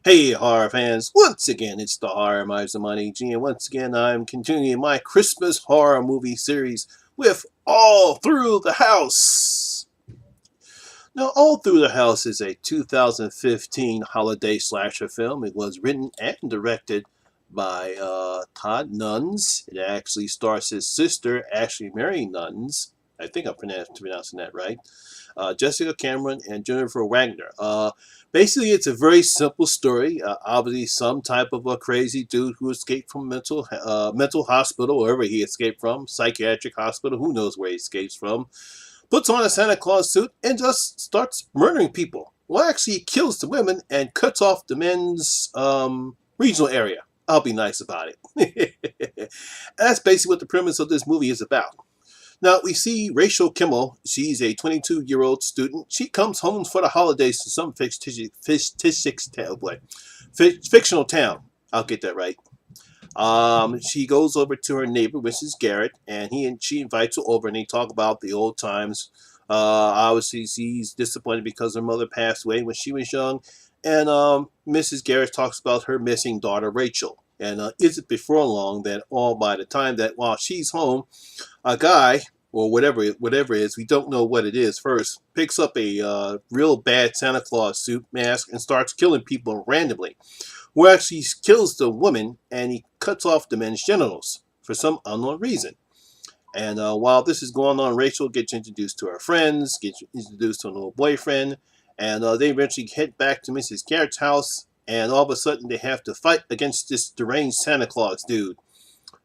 Hey, horror fans! Once again, it's the Horror Money G, and once again, I'm continuing my Christmas horror movie series with All Through the House. Now, All Through the House is a 2015 holiday slasher film. It was written and directed by Todd Nuns. It actually stars his sister, Ashley Mary Nuns. I think I'm pronouncing that right. Jessica Cameron and Jennifer Wagner. Basically, it's a very simple story. Obviously, some type of a crazy dude who escaped from mental hospital, wherever he escaped from, psychiatric hospital, who knows where he escapes from, puts on a Santa Claus suit and just starts murdering people. Well, actually, he kills the women and cuts off the men's regional area. I'll be nice about it. That's basically what the premise of this movie is about. Now, we see Rachel Kimmel. She's a 22-year-old student. She comes home for the holidays to some fictional town. I'll get that right. She goes over to her neighbor, Mrs. Garrett, and she invites her over, and they talk about the old times. Obviously, she's disappointed because her mother passed away when she was young, and Mrs. Garrett talks about her missing daughter, Rachel. And is it before long that all by the time that while she's home, a guy or whatever it is, we don't know what it is first, picks up a real bad Santa Claus suit mask and starts killing people randomly. Who actually kills the woman and he cuts off the men's genitals for some unknown reason. And while this is going on, Rachel gets introduced to her friends, gets introduced to a little boyfriend, and they eventually head back to Mrs. Garrett's house. And all of a sudden, they have to fight against this deranged Santa Claus dude.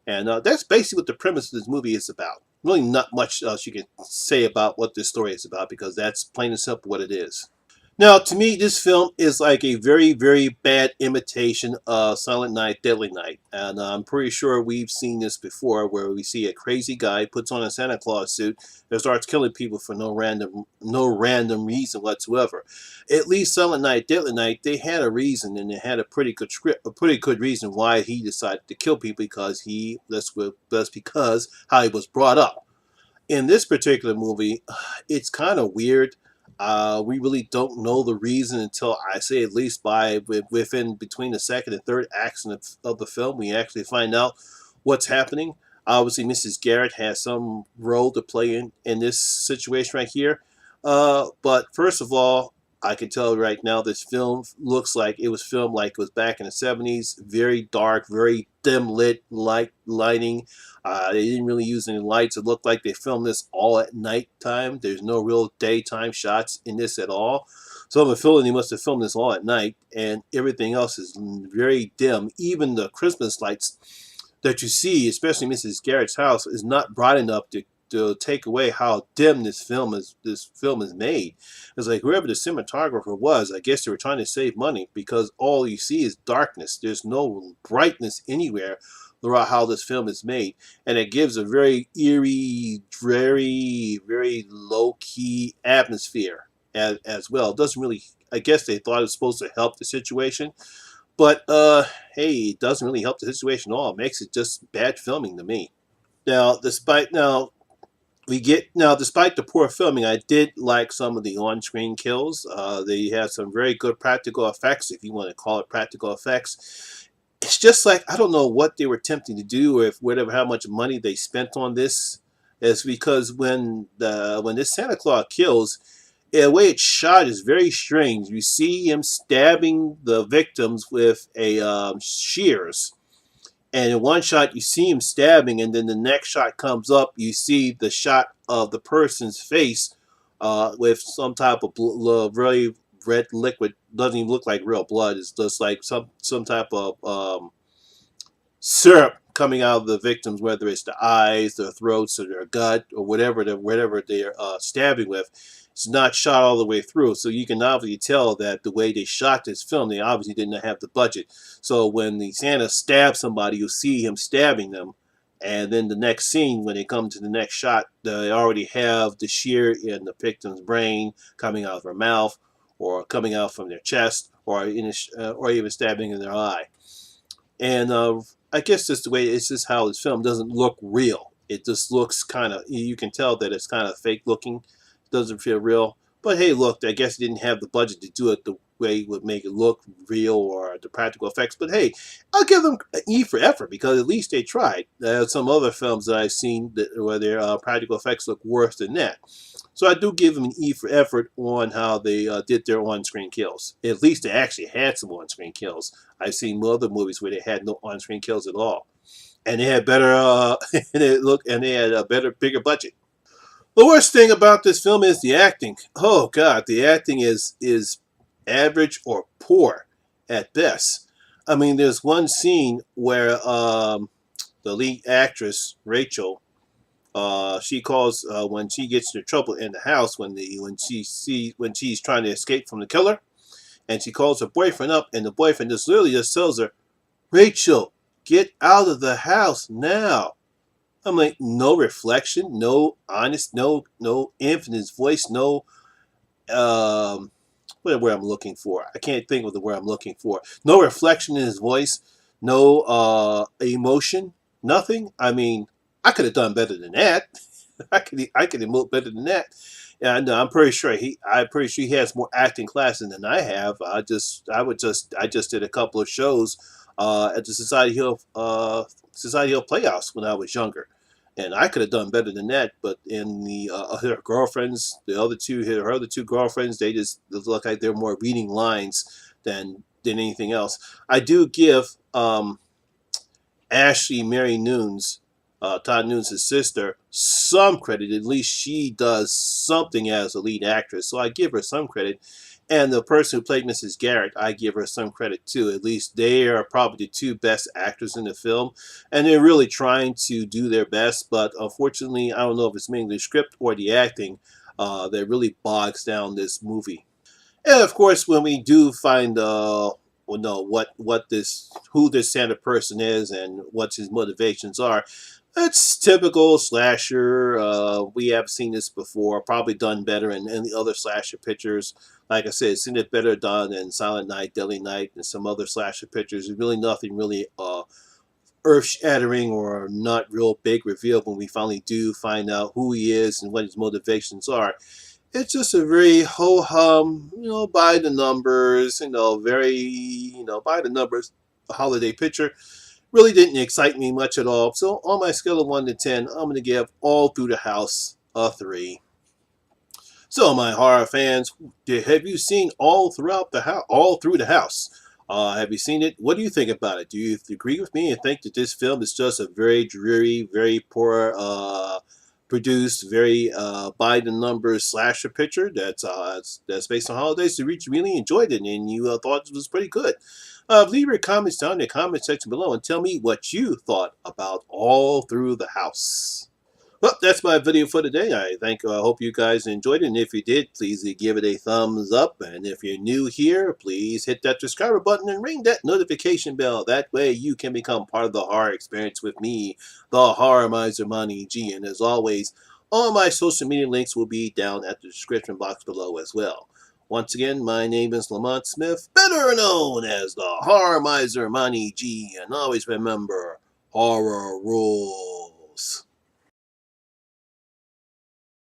And that's basically what the premise of this movie is about. Really, not much else you can say about what this story is about because that's plain and simple what it is. Now, to me, this film is like a very, very bad imitation of Silent Night, Deadly Night. And I'm pretty sure we've seen this before where we see a crazy guy puts on a Santa Claus suit and starts killing people for no random reason whatsoever. At least Silent Night, Deadly Night, they had a reason and they had a pretty good script, a pretty good reason why he decided to kill people because that's because how he was brought up. In this particular movie, it's kind of weird. We really don't know the reason until I say at least within between the second and third acts of the film, we actually find out what's happening. Obviously, Mrs. Garrett has some role to play in this situation right here. But first of all, I can tell right now this film looks like it was filmed like it was back in the 70s. Very dark, very dim lit lighting. They didn't really use any lights. It looked like they filmed this all at night time. There's no real daytime shots in this at all. So I'm feeling they must have filmed this all at night, and everything else is very dim. Even the Christmas lights that you see, especially Mrs. Garrett's house, is not bright enough to take away how dim this film is made. It's like whoever the cinematographer was, I guess they were trying to save money because all you see is darkness. There's no brightness anywhere throughout how this film is made, and it gives a very eerie, very very low key atmosphere as well. It doesn't really. I guess they thought it was supposed to help the situation, but hey, it doesn't really help the situation at all. It makes it just bad filming to me. Despite the poor filming, I did like some of the on-screen kills. They had some very good practical effects, if you want to call it practical effects. It's just like I don't know what they were attempting to do, or if whatever how much money they spent on this. Is because when this Santa Claus kills, the way it's shot is very strange. You see him stabbing the victims with a shears, and in one shot, you see him stabbing, and then the next shot comes up, you see the shot of the person's face with some type of very red liquid. Doesn't even look like real blood. It's just like some type of syrup coming out of the victims, whether it's the eyes, their throats, or their gut, or whatever they're stabbing with. It's not shot all the way through, so you can obviously tell that the way they shot this film, they obviously didn't have the budget. So when the Santa stabs somebody, you see him stabbing them, and then the next scene, when they come to the next shot, they already have the shear in the victim's brain coming out of her mouth, or coming out from their chest, or or even stabbing in their eye. And I guess just the way it's just how this film doesn't look real. It just looks kind of, you can tell that it's kind of fake looking. It doesn't feel real. But hey, look, I guess they didn't have the budget to do it way would make it look real or the practical effects. But hey, I'll give them an E for effort because at least they tried. Some other films that I've seen where their practical effects look worse than that. So I do give them an E for effort on how they did their on-screen kills. At least they actually had some on-screen kills. I've seen other movies where they had no on-screen kills at all, and they had better and they had a better, bigger budget. The worst thing about this film is the acting. Oh God, the acting is average or poor at best. I mean, there's one scene where the lead actress Rachel, she calls when she gets into trouble in the house when she's trying to escape from the killer, and she calls her boyfriend up, and the boyfriend just literally just tells her, "Rachel, get out of the house now." I'm like, no reflection, no honest, no infinite voice, no what word I'm looking for. I can't think of the word I'm looking for. No reflection in his voice, no emotion, nothing. I mean, I could have done better than that. I could emote better than that. And I'm pretty sure he has more acting classes than I have. I just did a couple of shows at the Society Hill Playhouse when I was younger, and I could have done better than that. But in the her girlfriends, her other two girlfriends, they just look like they're more reading lines than anything else. I do give Ashley Mary Nunes, Todd Nunes' sister, some credit. At least she does something as a lead actress, so I give her some credit. And the person who played Mrs. Garrett, I give her some credit too. At least they are probably the two best actors in the film, and they're really trying to do their best. But unfortunately, I don't know if it's mainly the script or the acting that really bogs down this movie. And of course, when we do find who this Santa person is and what his motivations are, it's typical slasher. We have seen this before, probably done better in the other slasher pictures. Like I said, seen it better done in Silent Night, Deadly Night, and some other slasher pictures. There's really nothing really earth-shattering or not real big reveal when we finally do find out who he is and what his motivations are. It's just a very ho-hum, by the numbers, very, by the numbers holiday picture. Really didn't excite me much at all. So on my scale of 1 to 10, I'm going to give All Through the House a 3. So my horror fans, have you seen All Throughout the House? All Through the House. Have you seen it? What do you think about it? Do you agree with me and think that this film is just a very dreary, very poor produced, very by the numbers slasher picture that's based on holidays? You really enjoyed it and you thought it was pretty good. Leave your comments down in the comment section below and tell me what you thought about All Through the House. Well, that's my video for today. I hope you guys enjoyed it, and if you did, please give it a thumbs up. And if you're new here, please hit that subscribe button and ring that notification bell. That way you can become part of the horror experience with me, the Horror Miser Money G. And as always, all my social media links will be down at the description box below as well. Once again, my name is Lamont Smith, better known as the Horror Miser Money G. And always remember, horror rules.